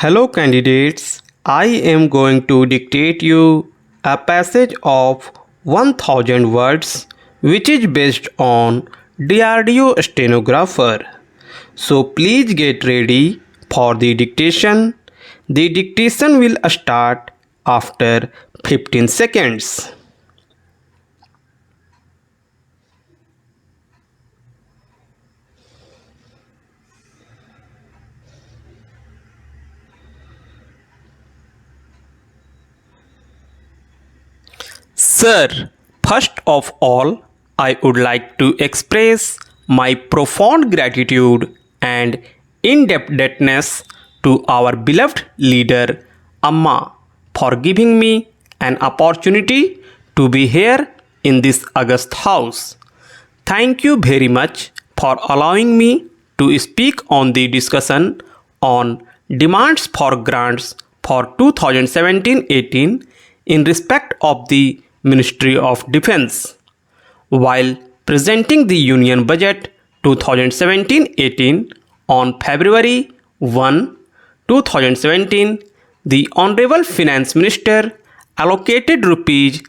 Hello candidates, I am going to dictate you a passage of 1000 words which is based on Drdo stenographer. So please get ready for the dictation. The dictation will start after 15 seconds. Sir, first of all, I would like to express my profound gratitude and indebtedness to our beloved leader Amma for giving me an opportunity to be here in this august house. Thank you very much for allowing me to speak on the discussion on demands for grants for 2017-18 in respect of the Ministry of Defence. While presenting the Union Budget 2017-18 on February 1, 2017, the Honorable Finance Minister allocated Rs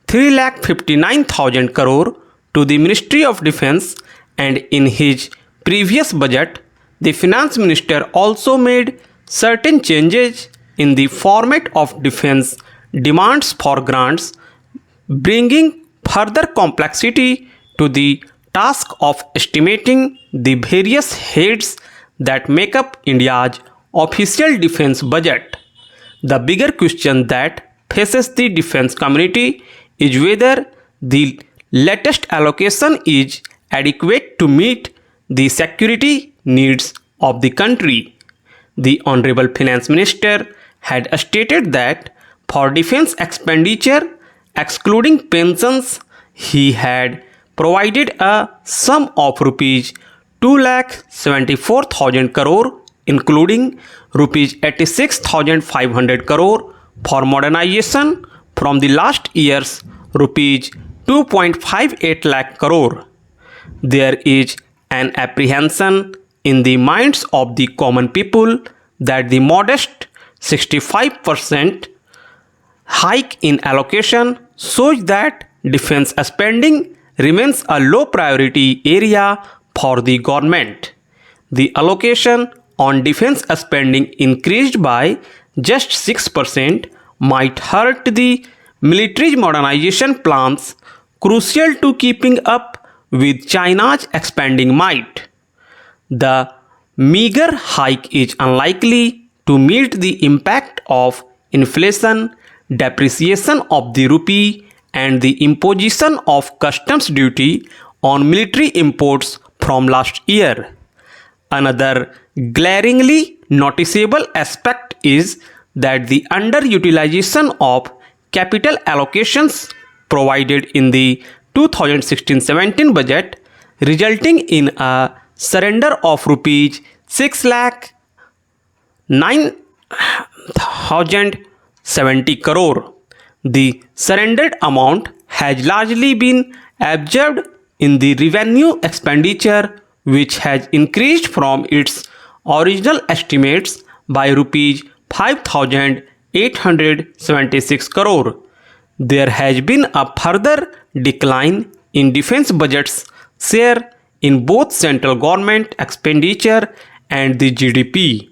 3,59,000 crore to the Ministry of Defence, and in his previous budget, the Finance Minister also made certain changes in the format of defence demands for grants, bringing further complexity to the task of estimating the various heads that make up India's official defence budget. The bigger question that faces the defence community is whether the latest allocation is adequate to meet the security needs of the country. The Honorable Finance Minister had stated that for defence expenditure, excluding pensions, he had provided a sum of Rs 2,74,000 crore, including Rs 86,500 crore for modernization from the last year's Rs 2.58 lakh crore. There is an apprehension in the minds of the common people that the modest 65% hike in allocation shows that defence spending remains a low priority area for the government. The allocation on defence spending increased by just 6% might hurt the military's modernization plans, crucial to keeping up with China's expanding might. The meager hike is unlikely to meet the impact of inflation, depreciation of the rupee, and the imposition of customs duty on military imports from last year. Another glaringly noticeable aspect is that the underutilization of capital allocations provided in the 2016-17 budget, resulting in a surrender of Rs 6,09,070 crore. The surrendered amount has largely been absorbed in the revenue expenditure, which has increased from its original estimates by Rs 5,876 crore. There has been a further decline in defence budget's share in both central government expenditure and the GDP,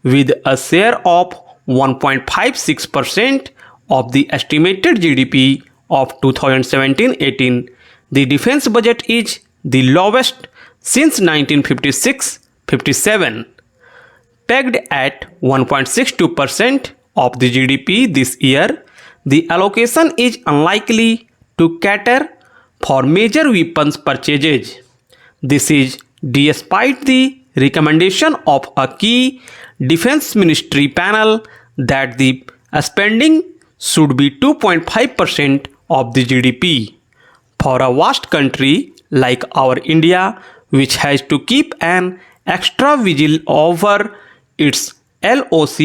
with a share of 1.56% of the estimated GDP of 2017-18. The defence budget is the lowest since 1956-57. Pegged at 1.62% of the GDP this year, the allocation is unlikely to cater for major weapons purchases. This is despite the recommendation of a key defence ministry panel that the spending should be 2.5% of the GDP. For a vast country like our India, which has to keep an extra vigil over its LOC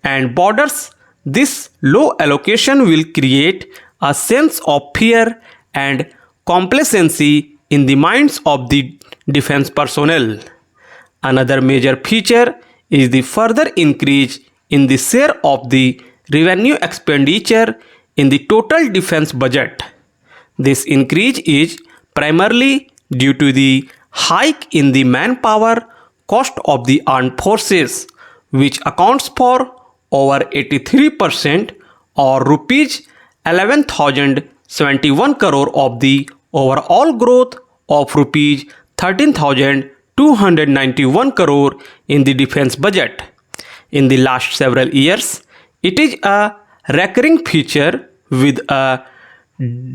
and borders, this low allocation will create a sense of fear and complacency in the minds of the defence personnel. Another major feature is the further increase in the share of the revenue expenditure in the total defense budget. This increase is primarily due to the hike in the manpower cost of the armed forces, which accounts for over 83% or rupees 11,071 crore of the overall growth of rupees 13,291 crore in the defense budget. In the last several years, it is a recurring feature with a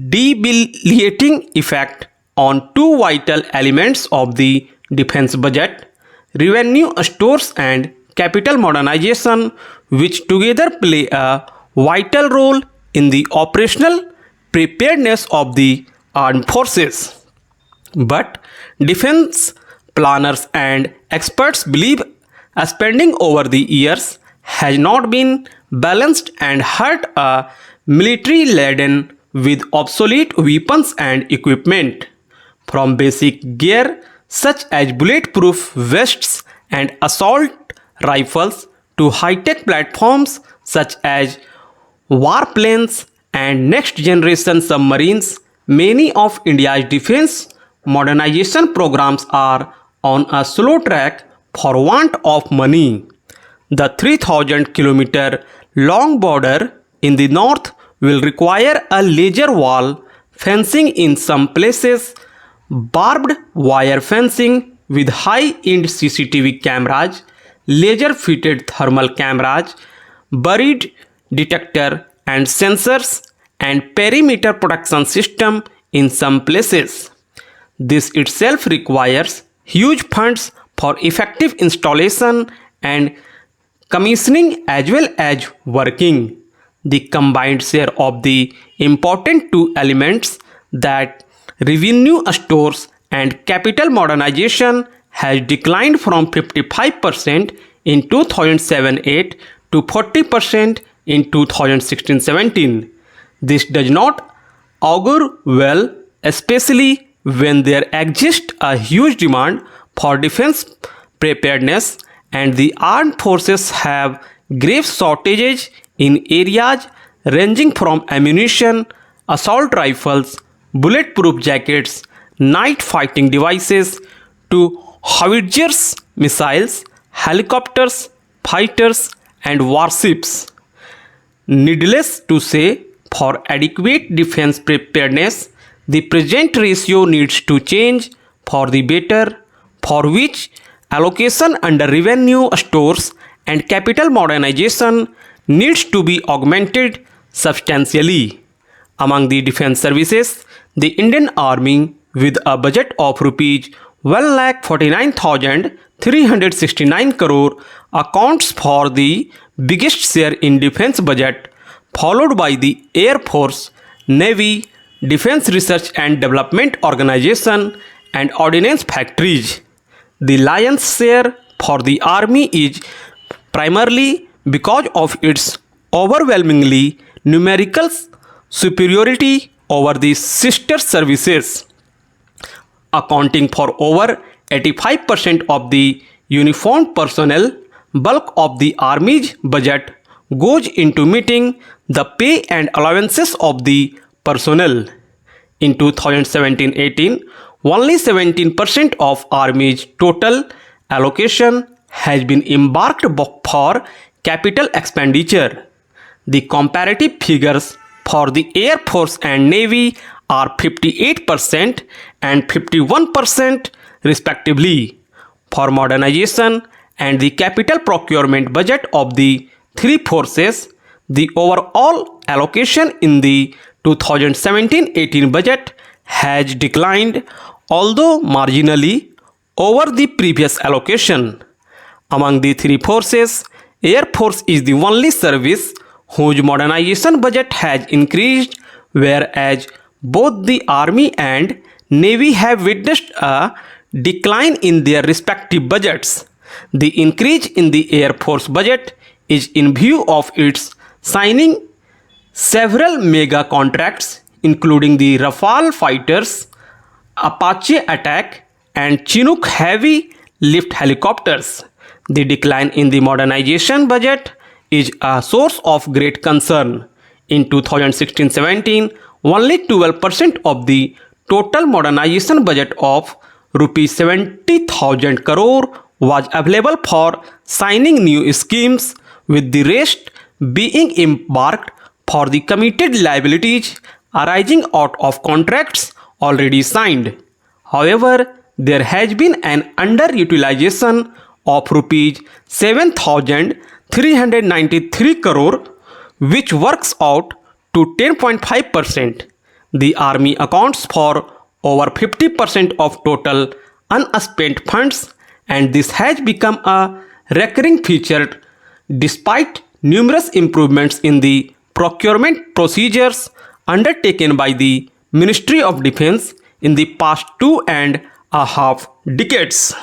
debilitating effect on two vital elements of the defense budget: revenue stores and capital modernization, which together play a vital role in the operational preparedness of the armed forces. But defense planners and experts believe spending over the years has not been balanced and hurt a military laden with obsolete weapons and equipment. From basic gear such as bulletproof vests and assault rifles to high-tech platforms such as warplanes and next-generation submarines, many of India's defense modernization programs are on a slow track for want of money. The 3,000-kilometer long border in the north will require a laser wall fencing in some places, barbed wire fencing with high-end CCTV cameras, laser-fitted thermal cameras, buried detector and sensors, and perimeter protection system in some places. This itself requires huge funds for effective installation and commissioning as well as working. The combined share of the important two elements, that revenue stores and capital modernization, has declined from 55% in 2007-8 to 40% in 2016-17. This does not augur well, especially when there exists a huge demand for defense preparedness and the armed forces have grave shortages in areas ranging from ammunition, assault rifles, bulletproof jackets, night fighting devices to howitzers, missiles, helicopters, fighters, and warships. Needless to say, for adequate defense preparedness, the present ratio needs to change for the better, for which allocation under revenue stores and capital modernization needs to be augmented substantially. Among the defense services, the Indian Army, with a budget of rupees 1,49,369 crore, accounts for the biggest share in defense budget, followed by the Air Force, Navy, Defense Research and Development Organization, and Ordnance Factories. The lion's share for the Army is primarily because of its overwhelmingly numerical superiority over the sister services, accounting for over 85% of the uniformed personnel. Bulk of the Army's budget goes into meeting the pay and allowances of the personnel. In 2017-18, only 17% of Army's total allocation has been embarked for capital expenditure. The comparative figures for the Air Force and Navy are 58% and 51% respectively. For modernization and the capital procurement budget of the three forces, the overall allocation in the 2017-18 budget has declined, although marginally, over the previous allocation. Among the three forces, Air Force is the only service whose modernization budget has increased, whereas both the Army and Navy have witnessed a decline in their respective budgets. The increase in the Air Force budget is in view of its signing several mega contracts, including the Rafale fighters, Apache attack, and Chinook heavy lift helicopters. The decline in the modernization budget is a source of great concern. In 2016-17, only 12% of the total modernization budget of rupees 70,000 crore was available for signing new schemes, with the rest being embarked for the committed liabilities arising out of contracts already signed. However, there has been an underutilization of rupees 7,393 crore, which works out to 10.5%. The army accounts for over 50% of total unspent funds, and this has become a recurring feature despite numerous improvements in the procurement procedures undertaken by the Ministry of Defense in the past 2.5 decades.